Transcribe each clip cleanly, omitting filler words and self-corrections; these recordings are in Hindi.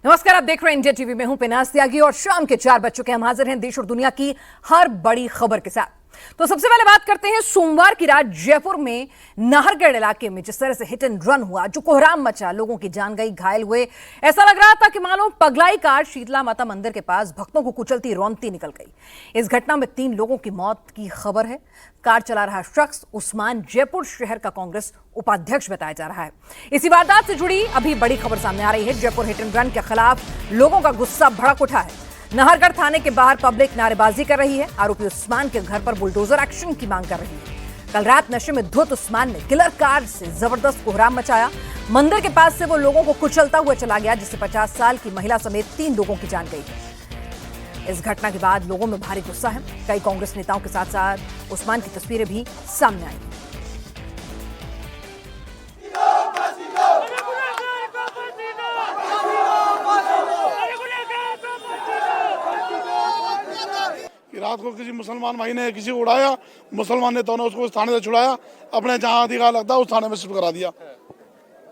नमस्कार, आप देख रहे हैं इंडिया टीवी में हूं पिनास त्यागी और शाम के 4 बज चुके हैं। हम हाजिर हैं देश और दुनिया की हर बड़ी खबर के साथ। तो सबसे पहले बात करते हैं सोमवार की रात जयपुर में नाहरगढ़ इलाके में जिस तरह से हिट एंड रन हुआ, जो कोहराम मचा, लोगों की जान गई, घायल हुए। ऐसा लग रहा था कि मानो पगलाई कार शीतला माता मंदिर के पास भक्तों को कुचलती रौंदती निकल गई। इस घटना में 3 लोगों की मौत की खबर है। कार चला रहा शख्स उस्मान जयपुर शहर का कांग्रेस उपाध्यक्ष बताया जा रहा है। इसी वारदात से जुड़ी अभी बड़ी खबर सामने आ रही है। जयपुर हिट एंड रन के खिलाफ लोगों का गुस्सा भड़क उठा है। नाहरगढ़ थाने के बाहर पब्लिक नारेबाजी कर रही है। आरोपी उस्मान के घर पर बुलडोजर एक्शन की मांग कर रही है। कल रात नशे में धुत उस्मान ने किलर कार से जबरदस्त कोहराम मचाया। मंदिर के पास से वो लोगों को कुचलता हुआ चला गया, जिससे 50 साल की महिला समेत 3 लोगों की जान गई है। इस घटना के बाद लोगों में भारी गुस्सा है। कई कांग्रेस नेताओं के साथ साथ उस्मान की तस्वीरें भी सामने आई। रात को किसी मुसलमान भाई ने किसी को उड़ाया, मुसलमान नेताओं ने उसको उस थाने से छुड़ाया, अपने जहां अधिकार लगता है उस थाने में शिफ्ट करा दिया।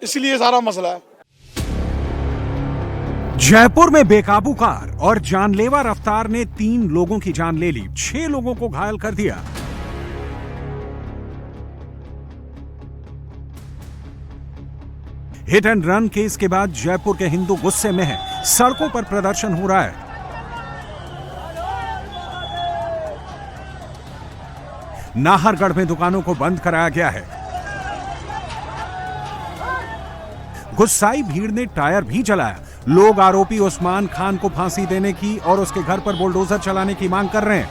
इसलिए सारा मसला है। जयपुर में बेकाबू कार और जानलेवा रफ्तार ने 3 लोगों की जान ले ली, 6 लोगों को घायल कर दिया। हिट एंड रन केस के बाद जयपुर के हिंदू गुस्से में हैं। सड़कों पर प्रदर्शन हो रहा है। नाहरगढ़ में दुकानों को बंद कराया गया है। गुस्साई भीड़ ने टायर भी जलाया। लोग आरोपी उस्मान खान को फांसी देने की और उसके घर पर बुलडोजर चलाने की मांग कर रहे हैं।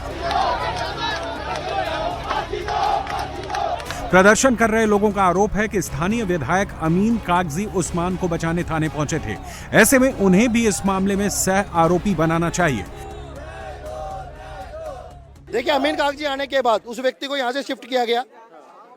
प्रदर्शन कर रहे लोगों का आरोप है कि स्थानीय विधायक अमीन कागजी उस्मान को बचाने थाने पहुंचे थे। ऐसे में उन्हें भी इस मामले में सह आरोपी बनाना चाहिए। देखिए, अमीन कागजी आने के बाद उस व्यक्ति को यहाँ से शिफ्ट किया गया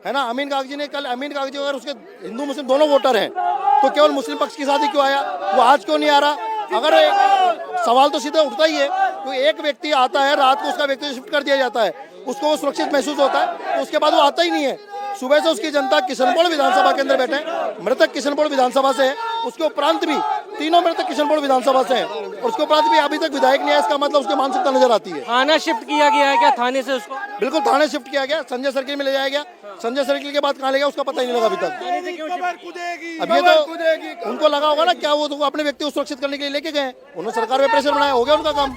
है ना। अमीन कागजी अगर उसके हिंदू मुस्लिम दोनों वोटर हैं तो केवल मुस्लिम पक्ष की शादी क्यों आया, वो आज क्यों नहीं आ रहा? अगर सवाल तो सीधा उठता ही है। तो एक व्यक्ति आता है, रात को उसका व्यक्ति शिफ्ट कर दिया जाता है, उसको वो सुरक्षित महसूस होता है, तो उसके बाद वो आता ही नहीं है। सुबह से उसकी जनता किशनपुर विधानसभा के अंदर बैठे, मृतक किशनपुर विधानसभा से है, उसके उपरांत भी तीनों मृतक किशनपुर विधानसभा से हैं, और उसके उपरांत भी अभी तक विधायक नहीं है। इसका मतलब उसकी मानसिकता नजर आती है। थाना शिफ्ट किया गया है क्या? थाने से उसको बिल्कुल थाने शिफ्ट किया गया, संजय सर्किल में ले जाया गया। संजय सर्किल के बाद कहाँ ले गया उसका पता ही नहीं लगा अभी तक। अब ये तो उनको लगा होगा ना, क्या वो तो अपने व्यक्ति को सुरक्षित करने के लिए लेके गए, उन्होंने सरकार में प्रेशर बनाया, हो गया उनका काम।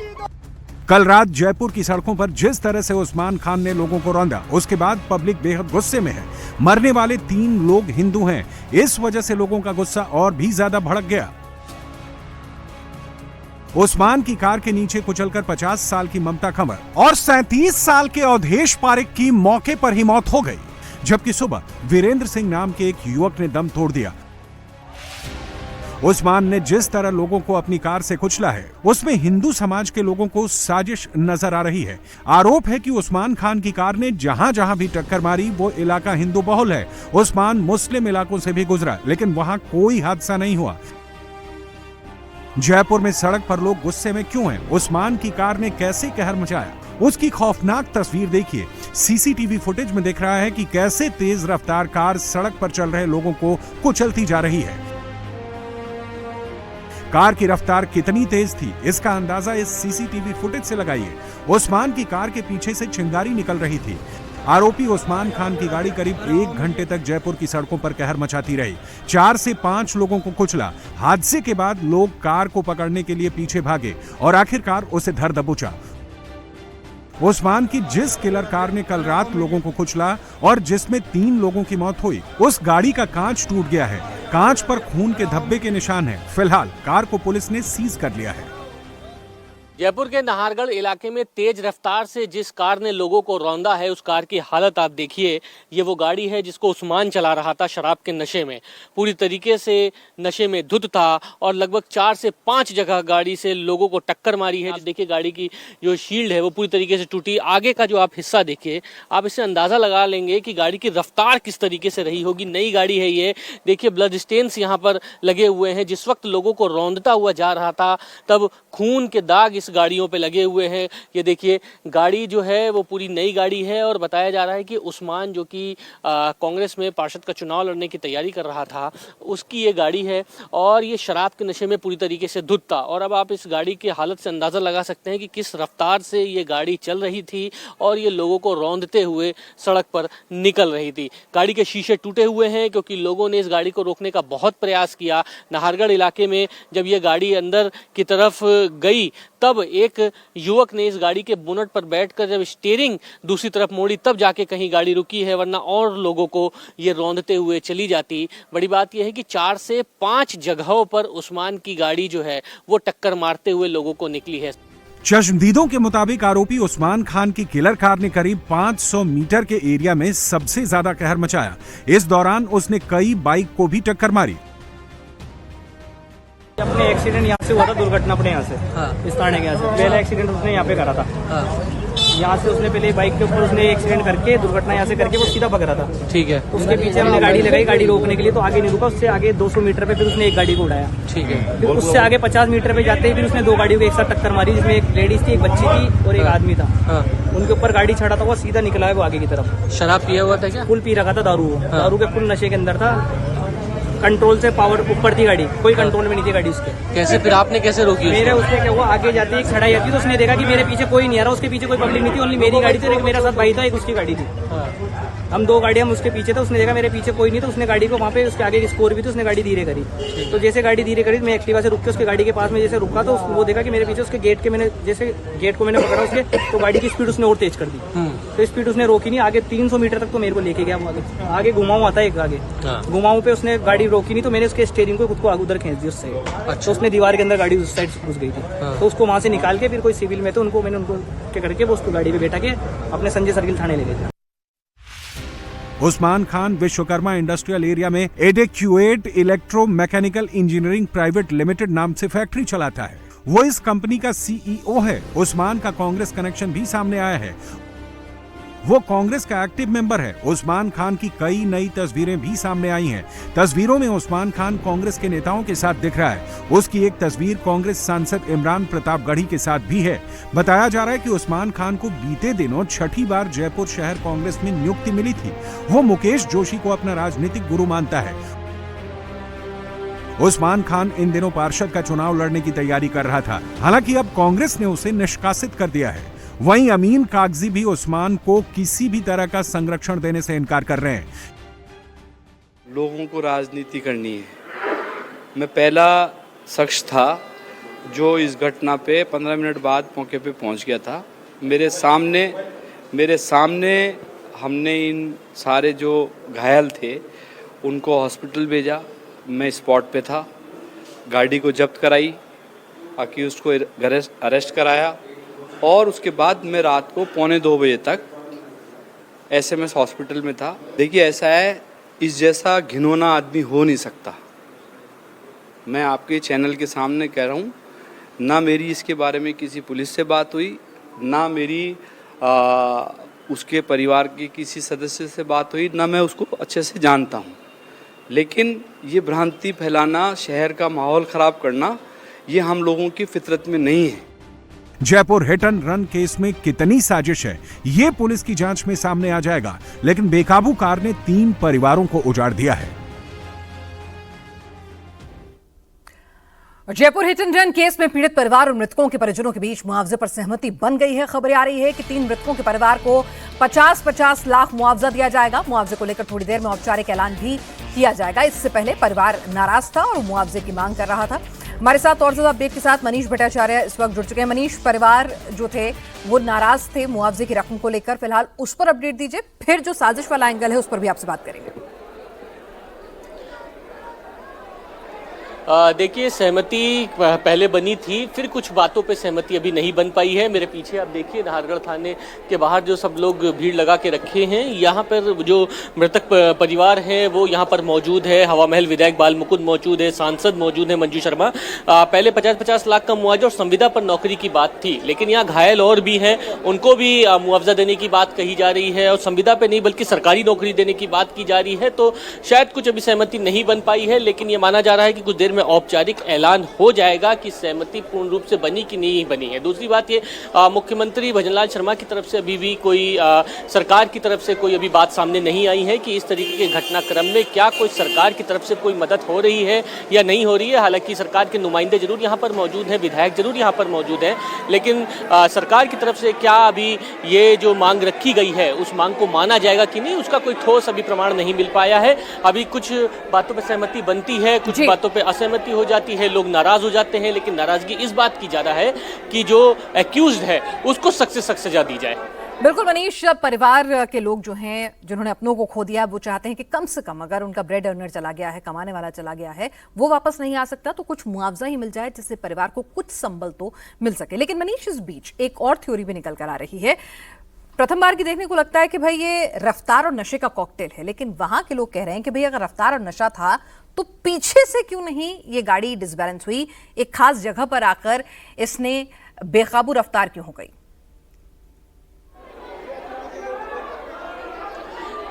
कल रात जयपुर की सड़कों पर जिस तरह से उस्मान खान ने लोगों को रौंदा, उसके बाद पब्लिक बेहद गुस्से में है। मरने वाले 3 लोग हिंदू हैं। इस वजह से लोगों का गुस्सा और भी ज्यादा भड़क गया। उस्मान की कार के नीचे कुचलकर 50 साल की ममता कंवर और 37 साल के अवधेश पारिक की मौके पर ही मौत हो गई, जबकि सुबह वीरेंद्र सिंह नाम के एक युवक ने दम तोड़ दिया। उस्मान ने जिस तरह लोगों को अपनी कार से कुचला है, उसमें हिंदू समाज के लोगों को साजिश नजर आ रही है। आरोप है कि उस्मान खान की कार ने जहां जहां भी टक्कर मारी, वो इलाका हिंदू बहुल है। उस्मान मुस्लिम इलाकों से भी गुजरा, लेकिन वहां कोई हादसा नहीं हुआ। जयपुर में सड़क पर लोग गुस्से में क्यों हैं? उस्मान की कार ने कैसे कहर मचाया, उसकी खौफनाक तस्वीर देखिए। सीसीटीवी फुटेज में दिख रहा है कि कैसे तेज रफ्तार कार सड़क पर चल रहे लोगों को कुचलती जा रही है। कार की रफ्तार कितनी तेज थी, इसका अंदाजा इस सीसीटीवी फुटेज से लगाइए। उस्मान की कार के पीछे से चिंगारी निकल रही थी। आरोपी उस्मान खान की गाड़ी करीब 1 घंटे तक जयपुर की सड़कों पर कहर मचाती रही। 4 से 5 लोगों को कुचला। हादसे के बाद लोग कार को पकड़ने के लिए पीछे भागे और आखिरकार उसे धर दबोचा। उस्मान की जिस किलर कार ने कल रात लोगों को कुचला और जिसमें 3 लोगों की मौत हुई, उस गाड़ी का कांच टूट गया है। कांच पर खून के धब्बे के निशान हैं। फिलहाल कार को पुलिस ने सीज कर लिया है। जयपुर के नाहरगढ़ इलाके में तेज रफ्तार से जिस कार ने लोगों को रौंदा है, उस कार की हालत आप देखिए। ये वो गाड़ी है जिसको उस्मान चला रहा था शराब के नशे में, पूरी तरीके से नशे में धुत था और लगभग 4 से 5 जगह गाड़ी से लोगों को टक्कर मारी है। देखिए गाड़ी की जो शील्ड है वो पूरी तरीके से टूटी। आगे का जो आप हिस्सा देखिए, आप इससे अंदाजा लगा लेंगे कि गाड़ी की रफ्तार किस तरीके से रही होगी। नई गाड़ी है ये। देखिए ब्लड स्टेन्स यहाँ पर लगे हुए हैं। जिस वक्त लोगों को रौंदता हुआ जा रहा था, तब खून के दाग किस गाड़ियों पे लगे हुए हैं। ये देखिए गाड़ी जो है वो पूरी नई गाड़ी है और बताया जा रहा है कि उस्मान जो कि कांग्रेस में पार्षद का चुनाव लड़ने की तैयारी कर रहा था, उसकी ये गाड़ी है और ये शराब के नशे में पूरी तरीके से धुत था। और अब आप इस गाड़ी की हालत से अंदाज़ा लगा सकते हैं कि किस रफ्तार से ये गाड़ी चल रही थी और ये लोगों को रौंदते हुए सड़क पर निकल रही थी। गाड़ी के शीशे टूटे हुए हैं क्योंकि लोगों ने इस गाड़ी को रोकने का बहुत प्रयास किया। नाहरगढ़ इलाके में जब ये गाड़ी अंदर की तरफ गई तब एक युवक ने इस गाड़ी के बोनट पर बैठकर जब स्टीयरिंग दूसरी तरफ मोड़ी तब जाके कहीं गाड़ी रुकी है, वरना और लोगों को ये रौंदते हुए चली जाती। बड़ी बात यह है कि 4 से 5 जगहों पर उस्मान की गाड़ी जो है वो टक्कर मारते हुए लोगों को निकली है। चश्मदीदों के मुताबिक आरोपी उस्मान खान की किलर कार ने करीब 500 मीटर के एरिया में सबसे ज्यादा कहर मचाया। इस दौरान उसने कई बाइक को भी टक्कर मारी। अपने एक्सीडेंट यहाँ से हुआ था, दुर्घटना अपने यहाँ से इस थाने के यहाँ से पहला एक्सीडेंट उसने यहाँ पे करा था। यहाँ से उसने पहले बाइक के ऊपर उसने एक्सीडेंट करके दुर्घटना यहाँ से करके वो सीधा भग रहा था। ठीक है। उसके पीछे हमने गाड़ी लगाई, गाड़ी रोकने के लिए, तो आगे नहीं रुका। उससे आगे 200 मीटर पे फिर उसने एक गाड़ी को उड़ाया। ठीक है। फिर उससे आगे 50 मीटर पे जाते ही फिर उसने 2 गाड़ियों को एक साथ टक्कर मारी, जिसमें एक लेडीज थी, एक बच्ची थी और एक आदमी था। उनके ऊपर गाड़ी चढ़ा था, वो सीधा निकला है वो आगे की तरफ। शराब पिया हुआ था क्या? फुल पी रखा था, दारू के फुल नशे के अंदर था। कंट्रोल से पावर ऊपर थी गाड़ी, कोई कंट्रोल में नहीं थी गाड़ी उसके। कैसे फिर आपने कैसे रोकी? मेरे उसने क्या हुआ, आगे जाती एक सड़ाई आती तो उसने देखा कि मेरे पीछे कोई नहीं आ रहा, उसके पीछे कोई पब्लिक नहीं थी, ओनली मेरी गाड़ी थी, एक मेरा साथ भाई था, एक उसकी गाड़ी थी। हम 2 गाड़ियां उसके पीछे थे। उसने देखा मेरे पीछे कोई नहीं, तो उसने गाड़ी को वहाँ पे उसके आगे एक स्कोर भी थी, उसने गाड़ी धीरे करी। तो जैसे गाड़ी धीरे करी मैं एक्टिवा से रुक के उसके गाड़ी के पास में जैसे रुका तो वो देखा कि मेरे पीछे उसके गेट के मैंने जैसे गेट को मैंने पकड़ा उसके, तो गाड़ी की स्पीड उसने और तेज कर दी। तो स्पीड उसने रोकी नहीं, आगे 300 मीटर तक तो मेरे को लेके गया। आगे घुमाऊ आता है एक, आगे घुमाऊ पे उसने गाड़ी रोकी नहीं, तो मैंने उसके स्टीयरिंग को खुद को आगे उधर खींच दी उससे। तो उसने दीवार के अंदर गाड़ी उस साइड घुस गई थी। तो उसको वहां से निकाल के फिर कोई सिविल में, तो उनको मैंने उनको क्या करके वो उसको गाड़ी पे बैठा के अपने संजय सर्किल थाने ले गए थे। उस्मान खान विश्वकर्मा इंडस्ट्रियल एरिया में adequate electro mechanical engineering private limited नाम से फैक्ट्री चलाता है। वो इस कंपनी का सीईओ है। उस्मान का कांग्रेस कनेक्शन भी सामने आया है। वो कांग्रेस का एक्टिव मेंबर है। उस्मान खान की कई नई तस्वीरें भी सामने आई हैं। तस्वीरों में उस्मान खान कांग्रेस के नेताओं के साथ दिख रहा है। उसकी एक तस्वीर कांग्रेस सांसद इमरान प्रतापगढ़ी के साथ भी है। बताया जा रहा है कि उस्मान खान को बीते दिनों 6ठी बार जयपुर शहर कांग्रेस में नियुक्ति मिली थी। वो मुकेश जोशी को अपना राजनीतिक गुरु मानता है। उस्मान खान इन दिनों पार्षद का चुनाव लड़ने की तैयारी कर रहा था। हालांकि अब कांग्रेस ने उसे निष्कासित कर दिया है। वहीं अमीन कागजी भी उस्मान को किसी भी तरह का संरक्षण देने से इनकार कर रहे हैं। लोगों को राजनीति करनी है। मैं पहला शख्स था जो इस घटना पे 15 मिनट बाद मौके पे पहुंच गया था। मेरे सामने हमने इन सारे जो घायल थे उनको हॉस्पिटल भेजा। मैं स्पॉट पे था, गाड़ी को जब्त कराई, अक्यूज़्ड को अरेस्ट कराया और उसके बाद मैं रात को 1:45 बजे तक एसएमएस हॉस्पिटल में था। देखिए ऐसा है, इस जैसा घिनौना आदमी हो नहीं सकता। मैं आपके चैनल के सामने कह रहा हूँ, ना मेरी इसके बारे में किसी पुलिस से बात हुई, ना मेरी उसके परिवार के किसी सदस्य से बात हुई, ना मैं उसको अच्छे से जानता हूँ। लेकिन ये भ्रांति फैलाना, शहर का माहौल ख़राब करना, ये हम लोगों की फितरत में नहीं है। Jaipur hit and run case में कितनी साजिश है, ये पुलिस की जांच में सामने आ जाएगा। लेकिन बेकाबू कार ने 3 परिवारों को उजाड़ दिया है। Jaipur hit and run case में पीड़ित परिवार और मृतकों के परिजनों के बीच मुआवजे पर सहमति बन गई है। खबरें आ रही है कि 3 मृतकों के परिवार को 50-50 लाख मुआवजा दिया जाएगा। मुआवजे को लेकर थोड़ी देर में औपचारिक ऐलान भी किया जाएगा। इससे पहले परिवार नाराज था और मुआवजे की मांग कर रहा था। हमारे साथ और ज्यादा अपडेट के साथ मनीष भट्टाचार्य इस वक्त जुड़ चुके हैं। मनीष, परिवार जो थे वो नाराज थे मुआवजे की रकम को लेकर, फिलहाल उस पर अपडेट दीजिए, फिर जो साजिश वाला एंगल है उस पर भी आपसे बात करेंगे। देखिए, सहमति पहले बनी थी, फिर कुछ बातों पे सहमति अभी नहीं बन पाई है। मेरे पीछे आप देखिए, नाहरगढ़ थाने के बाहर जो सब लोग भीड़ लगा के रखे हैं, यहाँ पर जो मृतक परिवार है वो यहाँ पर मौजूद है। हवा महल विधायक बाल मुकुंद मौजूद है, सांसद मौजूद है मंजू शर्मा। पहले 50-50 लाख का मुआवजा और संविदा पर नौकरी की बात थी, लेकिन यहाँ घायल और भी हैं, उनको भी मुआवजा देने की बात कही जा रही है और संविदा पे नहीं बल्कि सरकारी नौकरी देने की बात की जा रही है। तो शायद कुछ अभी सहमति नहीं बन पाई है, लेकिन ये माना जा रहा है कि कुछ देर देर में औपचारिक ऐलान हो जाएगा कि सहमति पूर्ण रूप से बनी कि नहीं बनी है। दूसरी बात ये, मुख्यमंत्री भजनलाल शर्मा की तरफ से अभी भी कोई सरकार की तरफ से कोई अभी बात सामने नहीं आई है कि इस तरीके के घटनाक्रम में क्या कोई सरकार की तरफ से कोई मदद हो रही है या नहीं हो रही है। हालांकि सरकार के नुमाइंदे जरूर यहाँ पर मौजूद हैं, विधायक जरूर यहाँ पर मौजूद हैं, लेकिन सरकार की तरफ से क्या अभी ये जो मांग रखी गई है उस मांग को माना जाएगा कि नहीं, उसका कोई ठोस अभी प्रमाण नहीं मिल पाया है। अभी कुछ बातों पर सहमति बनती है, कुछ बातों पर असहमति हो जाती है, लोग नाराज हो जाते हैं, लेकिन नाराजगी इस बात की ज्यादा है कि जो एक्यूज्ड है उसको सख्त से सख्त सजा दी जाए। बिल्कुल मनीष, परिवार के लोग जो हैं जिन्होंने अपनों को खो दिया वो चाहते हैं कि कम से कम अगर उनका ब्रेड अर्नर चला गया है, कमाने वाला चला गया है, वो वापस नहीं आ सकता तो कुछ मुआवजा ही मिल जाए जिससे परिवार को कुछ संबल तो मिल सके। लेकिन मनीष, इस बीच एक और थ्योरी भी निकल कर आ रही है। प्रथम बार की देखने को लगता है कि भाई ये रफ्तार और नशे का कॉकटेल है, लेकिन वहां के लोग कह रहे हैं कि भाई अगर रफ्तार और नशा था तो पीछे से क्यों नहीं ये गाड़ी डिसबैलेंस हुई, एक खास जगह पर आकर इसने बेकाबू रफ्तार क्यों हो गई।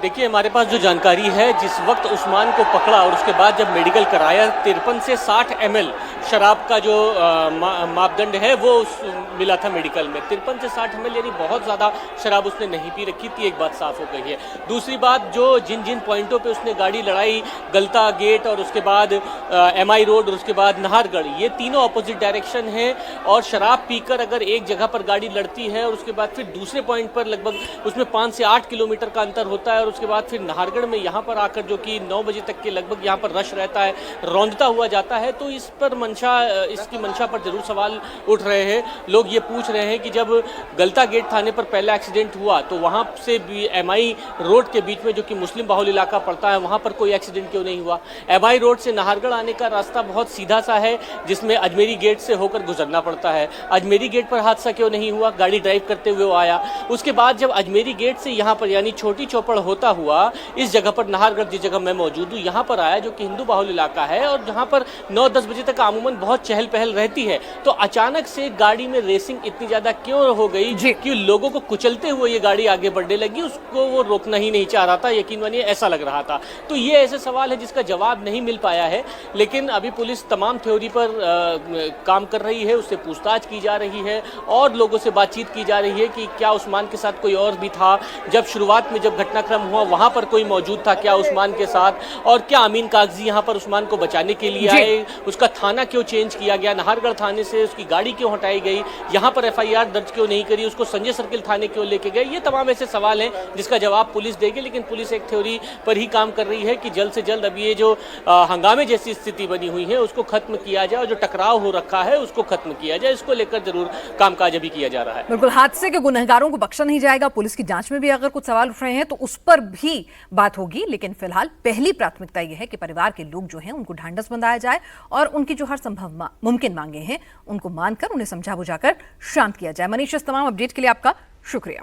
देखिए, हमारे पास जो जानकारी है, जिस वक्त उस्मान को पकड़ा और उसके बाद जब मेडिकल कराया, 53 से 60 ml शराब का जो मापदंड है वो मिला था मेडिकल में। 53 से 60 ml यानी बहुत ज़्यादा शराब उसने नहीं पी रखी थी, एक बात साफ हो गई है। दूसरी बात, जो जिन जिन पॉइंटों पे उसने गाड़ी लड़ाई, गलता गेट और उसके बाद MI रोड और उसके बाद नाहरगढ़, ये तीनों अपोजिट डायरेक्शन है और शराब पीकर अगर एक जगह पर गाड़ी लड़ती है और उसके बाद फिर दूसरे पॉइंट पर लगभग उसमें 5 से 8 किलोमीटर का अंतर होता है और उसके बाद फिर नाहरगढ़ में यहाँ पर आकर जो कि 9 बजे तक के लगभग यहाँ पर रश रहता है, रौंदता हुआ जाता है, तो इस पर इसकी मंशा पर जरूर सवाल उठ रहे हैं। लोग ये पूछ रहे हैं कि जब गलता गेट थाने पर पहला एक्सीडेंट हुआ तो वहाँ से भी MI रोड के बीच में जो कि मुस्लिम बाहुल इलाका पड़ता है वहाँ पर कोई एक्सीडेंट क्यों नहीं हुआ। MI रोड से नाहरगढ़ आने का रास्ता बहुत सीधा सा है जिसमें अजमेरी गेट से होकर गुजरना पड़ता है। अजमेरी गेट पर हादसा क्यों नहीं हुआ, गाड़ी ड्राइव करते हुए वो आया। उसके बाद जब अजमेरी गेट से यहाँ पर यानी छोटी चौपड़ होता हुआ इस जगह पर नाहरगढ़, जिस जगह मैं मौजूद हूँ, यहाँ पर आया जो कि हिंदू बाहुल इलाका है और जहाँ पर 9-10 बजे तक अमूमन बहुत चहल पहल रहती है, तो अचानक से गाड़ी में रेसिंग इतनी ज्यादा क्यों हो गई कि लोगों को कुचलते हुए ये गाड़ी आगे बढ़ने लगी। उसको वो रोकना ही नहीं चाह रहा था, यकीन मानिए ऐसा लग रहा था। तो ये ऐसे सवाल है जिसका जवाब नहीं मिल पाया है, लेकिन अभी पुलिस तमाम थ्योरी पर काम कर रही है, उससे पूछताछ की जा रही है और लोगों से बातचीत की जा रही है कि क्या उस्मान के साथ कोई और भी था, जब शुरुआत में जब घटनाक्रम हुआ वहां पर कोई मौजूद था क्या उस्मान के साथ, और क्या अमीन कागजी यहां पर उस्मान को बचाने के लिए आए, उसका थाना क्यों चेंज किया गया, नाहरगढ़ थाने से उसकी गाड़ी क्यों हटाई गई, यहां पर FIR दर्ज क्यों नहीं करी, उसको संजय सर्किल थाने क्यों लेके गए। ये तमाम ऐसे सवाल हैं जिसका जवाब पुलिस देगी, लेकिन पुलिस एक थ्योरी पर ही काम कर रही है कि जल्द से जल्द अभी ये जो हंगामे जैसी स्थिति बनी हुई है उसको खत्म किया जाए और जो टकराव हो रखा है उसको खत्म किया जाए। इसको लेकर जरूर कामकाज अभी किया जा रहा है। बिल्कुल, हादसे के गुनहगारों को बख्शा नहीं जाएगा। पुलिस की जांच में भी अगर कुछ सवाल उठ रहे हैं तो उस पर भी बात होगी, लेकिन फिलहाल पहली प्राथमिकता यह है कि परिवार के लोग जो हैं उनको ढांढस बंधाया जाए और उनकी जो हर संभव मुमकिन मांगे हैं उनको मानकर उन्हें समझा बुझाकर शांत किया जाए। मनीष, इस तमाम अपडेट के लिए आपका शुक्रिया।